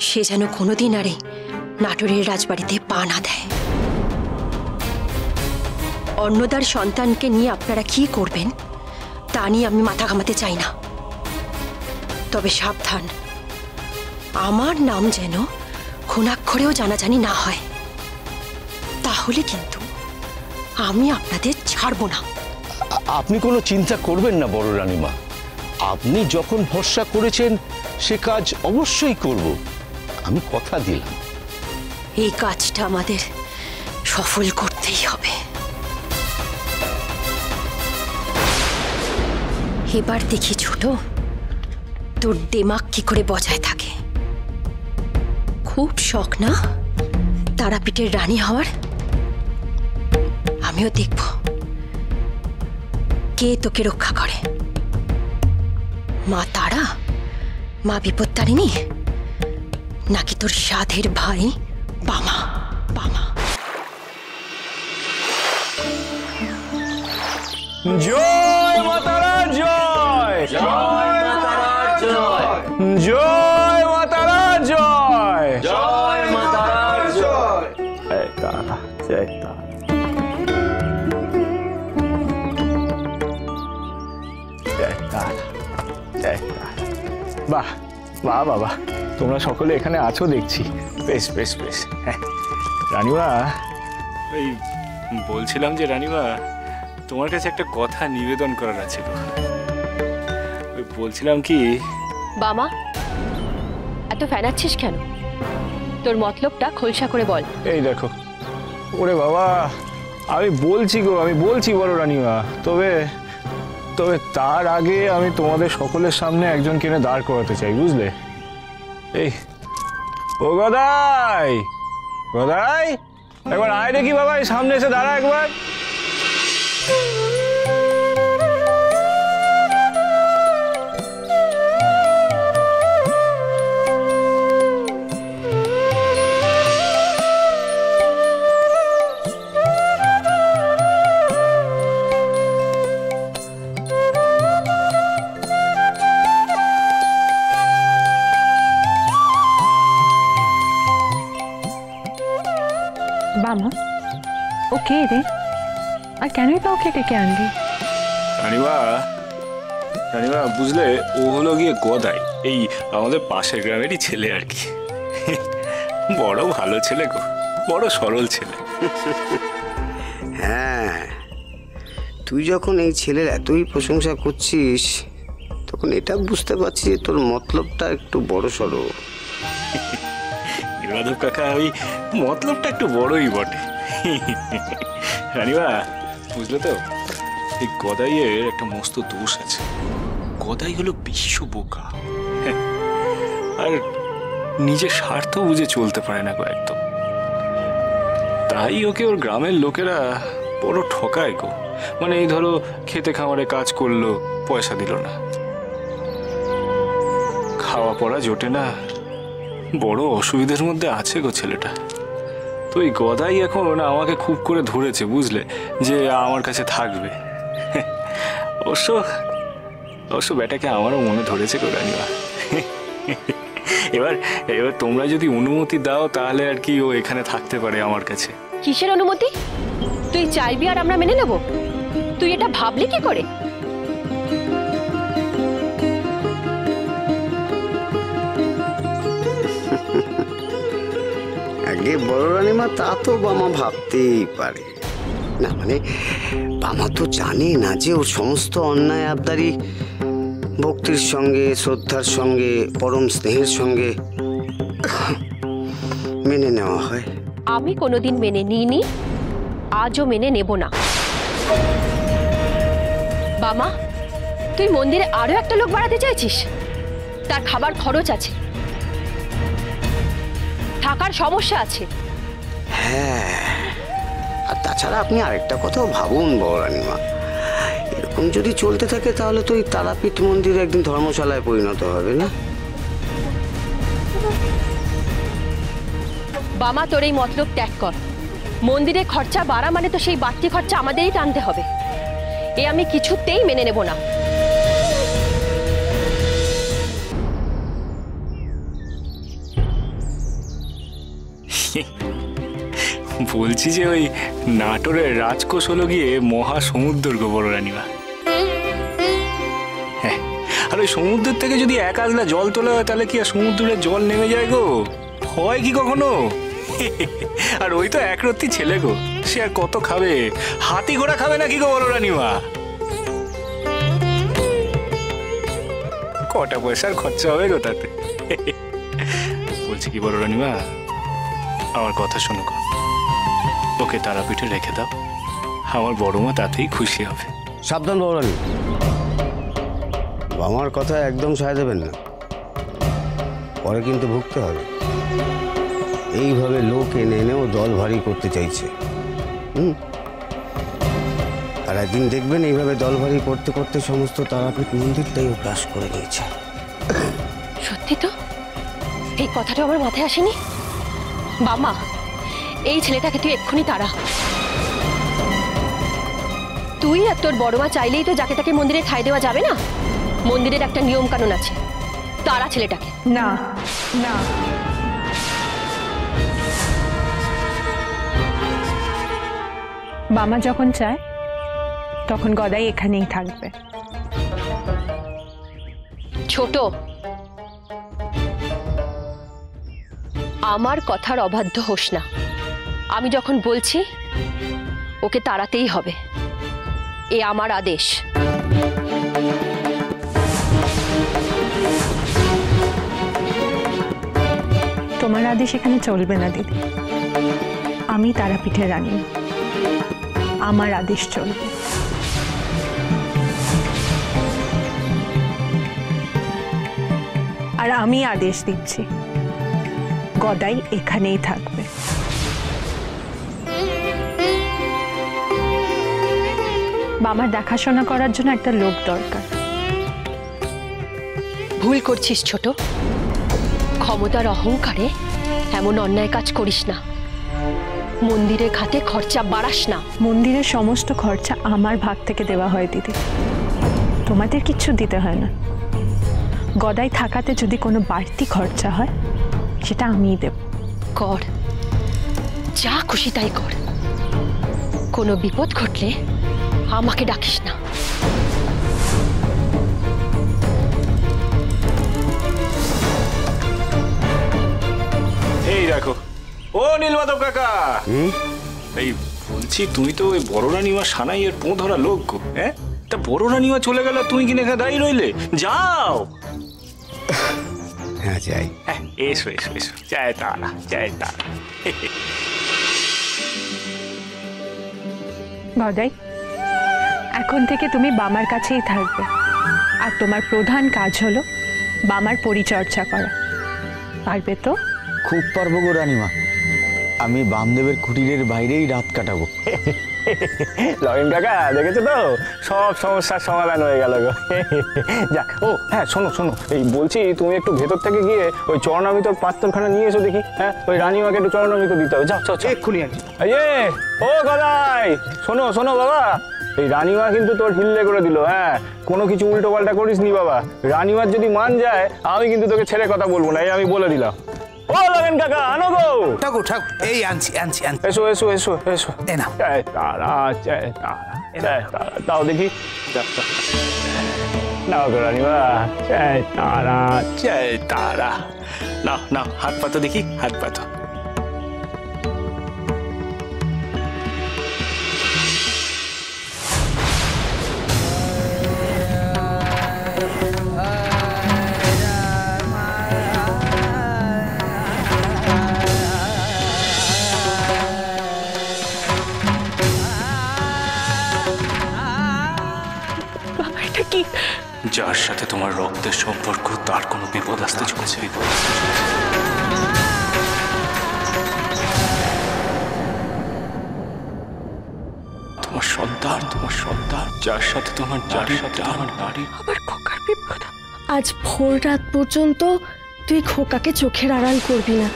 সে যেন কোনোদিন আরে নাটোরের রাজবাড়িতে পা না দেয়। অন্নদার সন্তানকে নিয়ে আপনারা কি করবেন তা নিয়ে আমি মাথা ঘামাতে চাই না। তবে সাবধান, আমার নাম যেন খুনাক্ষরেও জানাজানি না হয়, তাহলে কিন্তু আমি আপনাদের ছাড়ব না। আপনি কোনো চিন্তা করবেন না বড় রানীমা, আপনি যখন ভরসা করেছেন সে কাজ অবশ্যই করব, আমি কথা দিলাম। এই কাজটা আমাদের সফল করতেই হবে। এবার দেখি ছোট, তোর দিমাগ কি করে বজায় থাকে। খুব শখ না তারাপীঠের রানী হওয়ার? আমিও দেখব কে তোকে রক্ষা করে, মা তারা, মা বিপত্তারিণী, নাকি তোর সাধের ভাই বামা। বামা জয় মা তারা, জয় জয় মা তারার জয়, জয় মা তারা, জয় জয় মা তারার জয়। জয় তারা, জয় তারা। জয় তারা, জয় তারা। বাহ বাহ বাবা, তোমরা সকলে এখানে আছো দেখছি, বেশ বেশ বেশ। হ্যাঁ রানীমা, ওই বলছিলাম যে রানীমা, তোমার কাছে একটা কথা নিবেদন করার আছে। ওই বলছিলাম কি, বামা এত ফেনাচ্ছিস কেন? তোর মতলবটা খোলসা করে বল। এই দেখো, ওরে বাবা, আমি বলছি গো, আমি বলছি বড় রানীমা, তবে তবে তার আগে আমি তোমাদের সকলের সামনে একজনকে এনে দাঁড় করাতে চাই, বুঝলে? এই ও গদাই, গদাই একবার আয় দেখি বাবা, এই সামনে এসে দাঁড়া একবার। বামা, ও কে রে? আর কেনই বা ওকে ডেকে আনলি? রানীমা, রানীমা বুঝলে, ও হলো গিয়ে গদাই, এই আমাদের পাশের গ্রামেরই ছেলে আর কি। বড় ভালো ছেলে গো, বড় সরল ছেলে। হ্যাঁ, তুই যখন এই ছেলের এতই প্রশংসা করছিস, তখন এটা বুঝতে পারছি যে তোর মতলবটা একটু বড় সড়ো। নীলমাধব কাকা, ওই মতলবটা একটু বড়ই বটে। রানীমা বুঝলে তো, এই গদাইয়ের একটা মস্ত দোষ আছে। গদাই হলো বিশ্ব বোকা, আর নিজের স্বার্থ বুঝে চলতে পারে না গো একদম। তাই ওকে ওর গ্রামের লোকেরা বড় ঠকায় গো। মানে এই ধরো, খেতে খামারে কাজ করলো, পয়সা দিল না, খাওয়া পড়া জোটে না, বড় অসুবিধার মধ্যে আছে গো ছেলেটা। তো এই গদাই এখন আমাকে খুব করে ধরেছে, বুঝলে, যে আমার কাছে থাকবে। অবশ্য অবশ্য বেটাকে আমারও মনে ধরেছে গো রানীমা। এবার এবার তোমরা যদি অনুমতি দাও, তাহলে আর কি ও এখানে থাকতে পারে আমার কাছে। কিসের অনুমতি? তুই চাইবি আর আমরা মেনে নেব? তুই এটা ভাবলি কি করে? আগে বড় রানীমা, তা তো বামা ভাবতেই পারে না। মানে বামা তো জানে না যে ওর সমস্ত অন্যায় আবদারি ভক্তির সঙ্গে, শ্রদ্ধার সঙ্গে, পরম স্নেহের সঙ্গে মেনে নেওয়া হয়। আমি কোনোদিন মেনে নিইনি, আজও মেনে নেব না। বামা, তুই মন্দিরে আরো একটা লোক বাড়াতে চাইছিস? তার খাবার খরচ আছে, থাকার সমস্যা আছে। হ্যাঁ, আর তাছাড়া আপনি আরেকটা কথাও ভাবুন বড় রানীমা, এরকম যদি চলতে থাকে তাহলে তো এই তারাপীঠ মন্দির একদিন ধর্মশালায় পরিণত হবে না? বামা, তোর এই মতলব ত্যাগ কর। মন্দিরে খরচা বাড়া মানে তো সেই বাড়তি খরচা আমাদেরই টানতে হবে। এ আমি কিছুতেই মেনে নেব না। বলছি যে ওই নাটোরের রাজকোষ হলো গিয়ে মহাসমুদ্র গো বড় রানীমা। হ্যাঁ, আর ওই সমুদ্রের থেকে যদি এক আজলা জল তোলা হয় তাহলে কি আর সমুদ্রের জল নেমে যায় গো? হয় কি কখনো? আর ওই তো একরত্তি ছেলে গো, সে আর কত খাবে? হাতি ঘোড়া খাবে নাকি গো বড় রানীমা? কটা পয়সার খরচা হবে গো তাতে। বলছি কি বড় রানীমা, আমার কথা শোনো গো, ওকে তারাপীঠে রেখে দাও, আমার বড় মা তাতেই খুশি হবে। সাবধান বড়রানী, আমার কথা একদম সায় দেবেন না, পরে কিন্তু ভুগতে হবে। এইভাবে লোক এনে এনেও দল ভারী করতে চাইছে। আর একদিন দেখবেন এইভাবে দল ভারী করতে করতে সমস্ত তারাপীঠ মন্দিরটাই ও গ্রাস করে নিয়েছে। সত্যি তো, এই কথাটা আমার মাথায় আসেনি। বাবা, এই ছেলেটাকে তুই এক্ষুনি তাড়া। তুই আর তোর বড় মা চাইলেই তো যাকে তাকে মন্দিরে ঠাঁই দেওয়া যাবে না। মন্দিরের একটা নিয়ম কানুন আছে, তারা ছেলেটাকে। না না, বামা যখন চায় তখন গদাই এখানেই থাকবে। ছোট, আমার কথার অবাধ্য হোস না। আমি যখন বলছি ওকে তাড়াতেই হবে, এ আমার আদেশ। তোমার আদেশ এখানে চলবে না দিদি, আমি তারাপীঠের রানী, আমার আদেশ চলবে। আর আমি আদেশ দিচ্ছি, গদাই এখানেই থাকবে। বাবার দেখাশোনা করার জন্য একটা লোক দরকার। ভুল করছিস ছোট, ক্ষমতার অহংকারে এমন অন্যায় কাজ করিস না। মন্দিরের খাতে খরচা বাড়াস না। মন্দিরের সমস্ত খরচা আমার ভাগ থেকে দেওয়া হয় দিদি, তোমাদের কিচ্ছু দিতে হয় না। গদাই থাকাতে যদি কোনো বাড়তি খরচা হয় সেটা আমিই দেব। কর, যা খুশি তাই কর। কোনো বিপদ ঘটলে আমাকে ডাকিস না। এই দেখো, ও নীলমাধব কাকা, এই বলছি তুমি তো ওই বড় রানীমা সানাইয়ের পো ধরা লোক গো। হ্যাঁ, তা বড় রানীমা চলে গেল, তুমি কিনে এখানে দাঁড়িয়ে রইলে? যাও। হ্যাঁ যাই। হ্যাঁ, এসো এসো এসো, জয় তারা, জয় তারা। গদাই, এখন থেকে তুমি বামার কাছেই থাকবে, আর তোমার প্রধান কাজ হলো বামার পরিচর্যা করা। পারবে তো? খুব পারবো গো রানীমা, আমি বামদেবের কুটিরের বাইরেই রাত কাটাবো। লগেন কাকা, দেখেছো তো, সব সমস্যার সমাধান হয়ে গেল গো। যাক, ও হ্যাঁ, শোনো শোনো, এই বলছি তুমি একটু ভেতর থেকে গিয়ে ওই চরণামৃতর পাত্রখানা নিয়ে এসো দেখি। হ্যাঁ, ওই রানীমাকে একটু চরণামৃত দিতে হবে। যাও যাও, এক্ষুনি আনছি। ও গদাই, শোনো শোনো বাবা, এই রানীমা কিন্তু তোর হিল্লে করে দিল। হ্যাঁ, কোনো কিছু উল্টো পাল্টা করিস নি বাবা। রানীমার যদি মান যায় আমি কিন্তু তোকে ছেড়ে কথা বলবো না, এই আমি বলে দিলাম। ও লগেন কাকা, আনো গো। ঠাকুর ঠাকুর, এই আনছি আনছি আনছি। এসো এসো এসো এসো। এ নাও। জয় তারা, জয় তারা, জয় তারা। দাও দেখি, নাও গো রানীমা। জয় তারা, জয় তারা। নাও নাও, হাত পাতো দেখি, হাত পাতো। যার সাথে তোমার রক্তের সম্পর্ক তার কোনো বিপদ আসতে চলেছে। তোমার সন্তান, তোমার সন্তান, যার সাথে তোমার নারী। আবার খোকার বিপদ। আজ ভোর রাত পর্যন্ত তুই খোকাকে চোখের আড়াল করবি না।